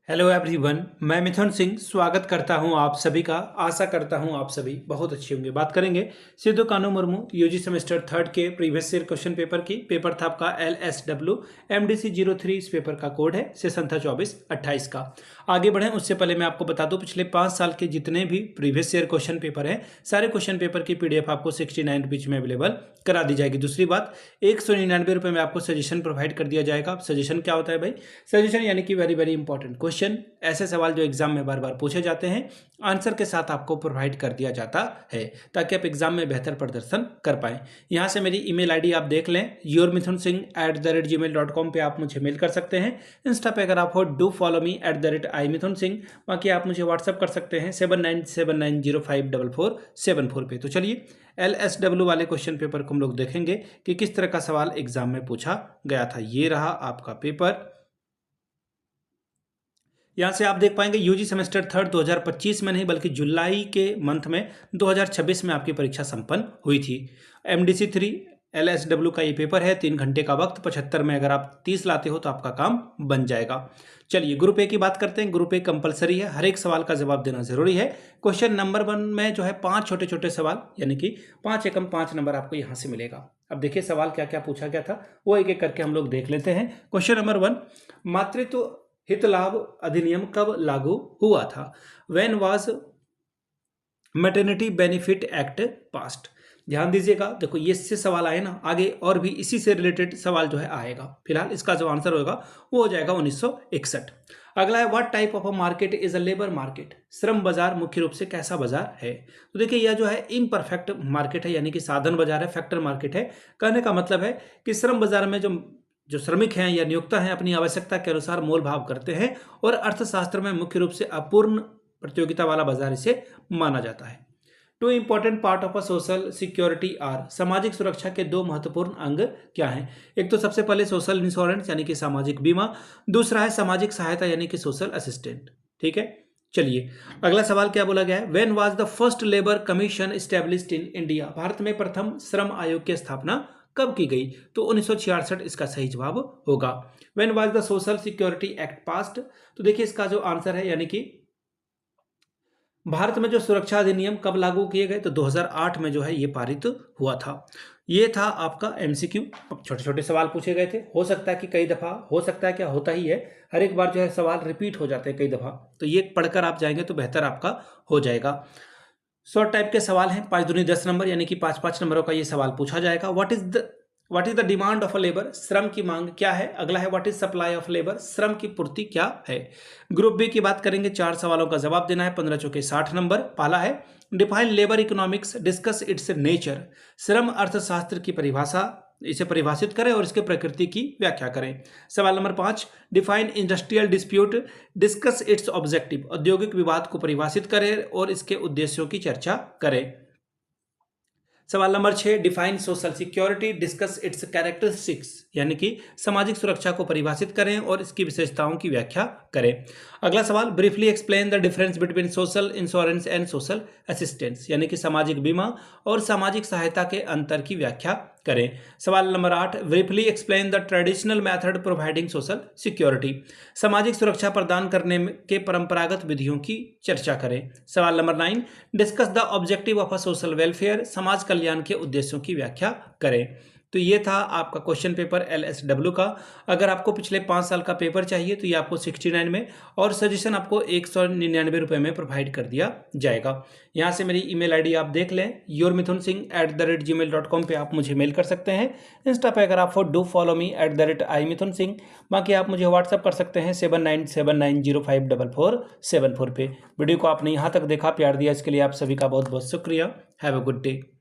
Hello everyone, मैं मिथुन सिंह स्वागत करता हूं आप सभी का। आशा करता हूं आप सभी बहुत अच्छे होंगे। बात करेंगे Sidhu Kanhu Murmu UG semester third के प्रीवियस ईयर क्वेश्चन पेपर की। पेपर था आपका LSW MDC 03। इस पेपर का कोड है, सेशन था 24-28 का। आगे बढ़ें उससे पहले मैं आपको बता दूं, पिछले 5 साल के जितने भी प्रीवियस ईयर क्वेश्चन पेपर हैं, सारे क्वेश्चन पेपर की PDF आपको 69 रुपीज में अवेलेबल करा दी जाएगी। दूसरी बात, 199 रुपये में आपको सजेशन प्रोवाइड कर दिया जाएगा। सजेशन क्या होता है भाई? सजेशन यानी कि वेरी वेरी इंपॉर्टेंट क्वेश्चन, ऐसे सवाल जो एग्जाम में बार बार पूछे जाते हैं, आंसर के साथ आपको प्रोवाइड कर दिया जाता है ताकि आप एग्जाम में बेहतर प्रदर्शन कर पाएं। यहां से मेरी ईमेल आईडी आप देख लें, yourmithunsingh@gmail.com पे आप मुझे मेल कर सकते हैं। इंस्टा पे अगर आप हो, डू फॉलो मी @imithunsingh। बाकी आप मुझे व्हाट्सअप कर सकते हैं 7979054474 पे। तो चलिए LSW वाले क्वेश्चन पेपर को हम लोग देखेंगे कि किस तरह का सवाल एग्जाम में पूछा गया था। ये रहा आपका पेपर। यहाँ से आप देख पाएंगे यूजी सेमेस्टर थर्ड 2025 में नहीं बल्कि जुलाई के मंथ में 2026 में आपकी परीक्षा संपन्न हुई थी। MDC 3 LSW का ये पेपर है, 3 घंटे का वक्त, 75 में अगर आप 30 लाते हो तो आपका काम बन जाएगा। चलिए ग्रुप ए की बात करते हैं। ग्रुप ए कंपलसरी है, हर एक सवाल का जवाब देना जरूरी है। क्वेश्चन नंबर 1 में जो है 5 छोटे छोटे सवाल, यानी कि 5 एकम 5 नंबर आपको यहाँ से मिलेगा। अब देखिए सवाल क्या क्या पूछा गया था, वो एक एक करके हम लोग देख लेते हैं। क्वेश्चन नंबर 1, मातृत्व हित लाभ अधिनियम कब लागू हुआ था? When was maternity benefit act passed? ध्यान दीजिएगा, देखो ये इससे सवाल आए ना, आगे और भी इसी से रिलेटेड सवाल जो है आएगा। फिलहाल इसका जो आंसर होगा वो हो जाएगा 1961। अगला है, what type of a market is a labour market? श्रम बाजार मुख्य रूप से कैसा बाजार है? तो देखिए यह जो है इम्परफेक्ट मार्केट है, यानी कि साधन बाजार है, फैक्टर मार्केट है। कहने का मतलब है कि श्रम बाजार में जो श्रमिक हैं या नियोक्ता हैं अपनी आवश्यकता के अनुसार मोल भाव करते हैं, और अर्थशास्त्र में मुख्य रूप से अपूर्ण प्रतियोगिता वाला बाजार इसे माना जाता है। 2 important part of a social security are? सामाजिक सुरक्षा के 2 महत्वपूर्ण अंग क्या हैं? एक तो सबसे पहले सोशल इंश्योरेंस यानी कि सामाजिक बीमा, दूसरा है सामाजिक सहायता यानी कि सोशल असिस्टेंट। ठीक है, चलिए अगला सवाल क्या बोला गया है? When was the first labour commission established in India? Bharat में प्रथम श्रम आयोग की स्थापना कब की गई? तो 1966 इसका सही जवाब होगा। When was the social security act passed? तो देखिए इसका जो आंसर है, यानी कि भारत में जो सुरक्षा अधिनियम कब लागू किए गए? तो 2008 में जो है ये पारित हुआ था। ये था आपका MCQ। छोटे छोटे सवाल पूछे गए थे, हो सकता है कि कई दफा, हो सकता है क्या होता ही है, हर एक बार जो है सवाल रिपीट हो जाते हैं कई दफा, तो ये पढ़कर आप जाएंगे तो बेहतर आपका हो जाएगा। शॉर्ट टाइप के सवाल हैं, 5 दूनी 10 नंबर, यानी कि 5-5 नंबरों का ये सवाल पूछा जाएगा। What is the demand of a labour? श्रम की मांग क्या है। अगला है, what is supply of labour? श्रम की पूर्ति क्या है। ग्रुप बी की बात करेंगे, 4 सवालों का जवाब देना है, 15 चौके 60 नंबर। पहला है, define labour economics, discuss it's nature. श्रम अर्थशास्त्र की परिभाषा, इसे परिभाषित करें और इसके प्रकृति की व्याख्या करें। सवाल number 5, define industrial dispute, discuss it's objective. औद्योगिक विवाद को परिभाषित करें और इसके उद्देश्यों की चर्चा करें। सवाल number 6, define social security, discuss it's characteristics, यानी कि सामाजिक सुरक्षा को परिभाषित करें और इसकी विशेषताओं की व्याख्या करें। अगला सवाल, briefly explain the difference between social insurance and social assistance, यानी कि सामाजिक बीमा और सामाजिक सहायता के अंतर की व्याख्या करें। सवाल number 8, briefly explain the traditional method providing social security, सामाजिक सुरक्षा प्रदान करने के परंपरागत विधियों की चर्चा करें। सवाल number 9, discuss the objective of a social welfare, समाज कल्याण के उद्देश्यों की व्याख्या करें। तो ये था आपका क्वेश्चन पेपर LSW का। अगर आपको पिछले 5 साल का पेपर चाहिए तो ये आपको 69 में, और सजेशन आपको 199 रुपये में प्रोवाइड कर दिया जाएगा। यहाँ से मेरी ईमेल आईडी आप देख लें, yourmithunsingh@gmail.com पे आप मुझे मेल कर सकते हैं। इंस्टा पे अगर आप हो, डू फॉलो मी @imithunsingh। बाकी आप मुझे व्हाट्सअप कर सकते हैं 7979054474 पे। वीडियो को आपने यहाँ तक देखा, प्यार दिया, इसके लिए आप सभी का बहुत बहुत शुक्रिया। Have a good day.